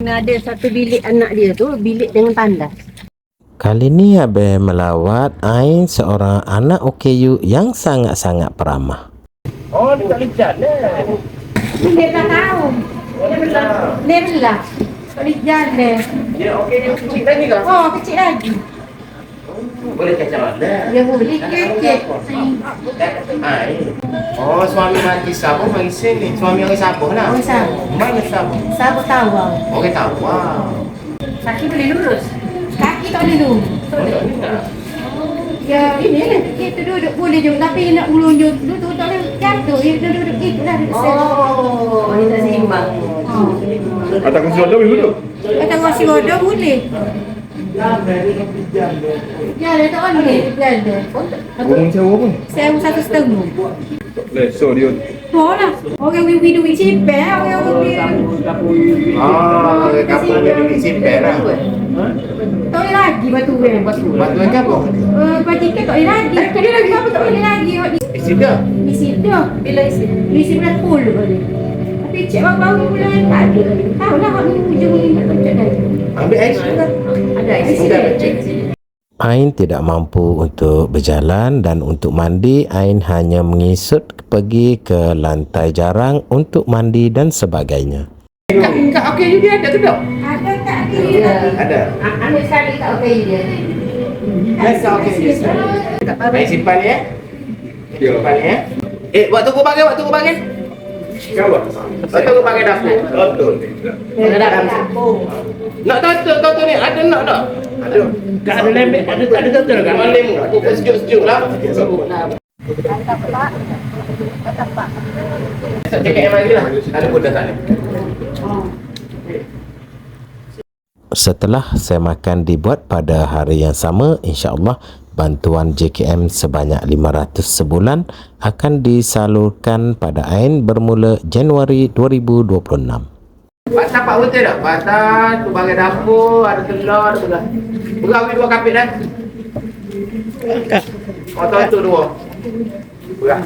kena ada satu bilik anak dia tu, bilik dengan tandas. Kali ni Abel melawat Ain, seorang anak OKU yang sangat-sangat peramah. Oh, dia tak lihat dah. Dia dah tahu. Dia belah. Tak boleh jalan. Dia OKU kecil lagi ke? Oh, kecil lagi. Boleh kacau mana? Dia boleh kecil. Oh, suami mati Sabah mari sini. Suami orang Sabah lah. Orang Sabah. Mana Sabah? Sabuk tawau. Orang tahu. Wow. Kaki boleh lurus. Kaki tak boleh lurus. Oh, tak ni nak. Ya, ini lah. Kita duduk boleh je. Tapi nak melunjuk. Duduk tak boleh jatuh. Dia duduk itulah. Oh, dia tak seimbang. Atas kursi roda boleh duduk? Kata kursi roda boleh. Ya, dia tak boleh. Jalan. Orang sewa pun? Sewa 1,5. Boleh, so dia Oh lah. Orang wiwi duit cipel. Orang wiwi. Oh, kapal dia duit simpan lah. Tak boleh lagi batu kan. Batu yang apa? Bajikan tak boleh lagi. Tak boleh lagi. Apa tak boleh lagi? Isi dah. Isi dah. Bila isi bulan 10 boleh. Tapi cik baru bulan tak ada. Tahu lah hak ni hujung ni tak macam dah. Ambil air sudah. Ada isi Sudah dah. cik. Ain tidak mampu untuk berjalan dan untuk mandi Ain hanya mengisut pergi ke lantai jarang untuk mandi dan sebagainya. Kat OKU dia ada ke tak? Ada tak dia? Ada. Ambil sekali tak okey dia. Let's okay this. Baik simpan ni Simpan ni buat tunggu bagai, kawan. Buat tunggu bagai dapur. Betul. Nak tutup ni, ada nak tak? Ada. Tak ada lembek, ada betul kan? Malam sejuk-sejuk lah. Cakap yang lagi lah. Ada budak tak ni? Setelah semakan dibuat pada hari yang sama, insya-Allah bantuan JKM sebanyak 500 sebulan akan disalurkan pada Ain bermula Januari 2026. Patah pak betul tak? Patah, tu bagai dapur, ada telur, ada belah. Berawih 2 kapit dah. Atau itu 2. Berat.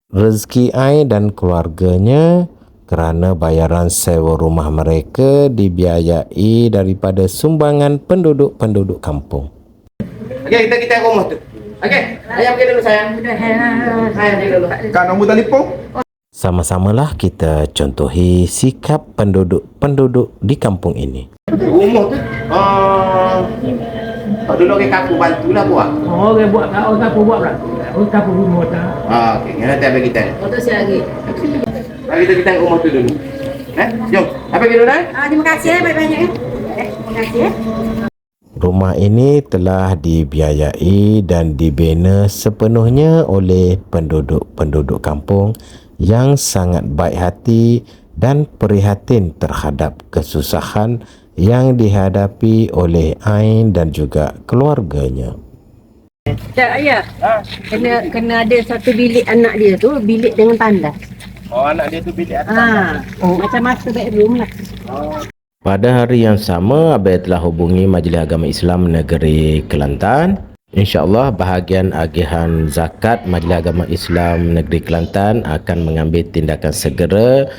Rezeki Ain dan keluarganya kerana bayaran sewa rumah mereka dibiayai daripada sumbangan penduduk-penduduk kampung. Okey, kita rumah tu. Okey, ayam pergi dulu sayang. Ayam pergi dulu. Kak nombor telefon? Sama-samalah kita contohi sikap penduduk-penduduk di kampung ini. Rumah tu, dulu orang kampung bantulah buat. Oh, orang buat kat orang kampung buat pula. Orang kampung rumah tak. Okey, nanti habis kita. Untuk saya lagi. Mari kita rumah tu dulu. Jom. Apa pergi dulu dah? Terima kasih banyak-banyak ya. Terima kasih ya. Rumah ini telah dibiayai dan dibina sepenuhnya oleh penduduk-penduduk kampung yang sangat baik hati dan prihatin terhadap kesusahan yang dihadapi oleh Ain dan juga keluarganya. Tak ayah. Kena ada satu bilik anak dia tu, bilik dengan tandas. Oh, anak dia tu bilik atas. Macam master bedroom lah. Pada hari yang sama, Abel telah hubungi Majlis Agama Islam Negeri Kelantan. InsyaAllah bahagian agihan zakat Majlis Agama Islam Negeri Kelantan akan mengambil tindakan segera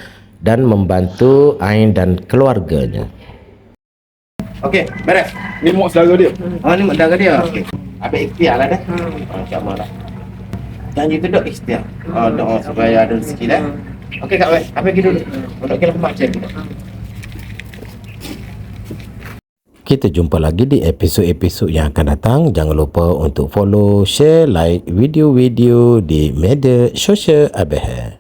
dan membantu Ain dan keluarganya. Okey, beres. Ni mak saudara dia. Oh, ni mak saudara dia. Okey. Habis ikhtiar lah dah. InsyaAllah lah. Janji tu dok ikhtiar. Doa supaya ada rezeki dah. Okey Kak Wei, apa pergi dulu? Untuk kita mak cek kita. Kita jumpa lagi di episod-episod yang akan datang. Jangan lupa untuk follow, share, like video-video di media sosial Abel.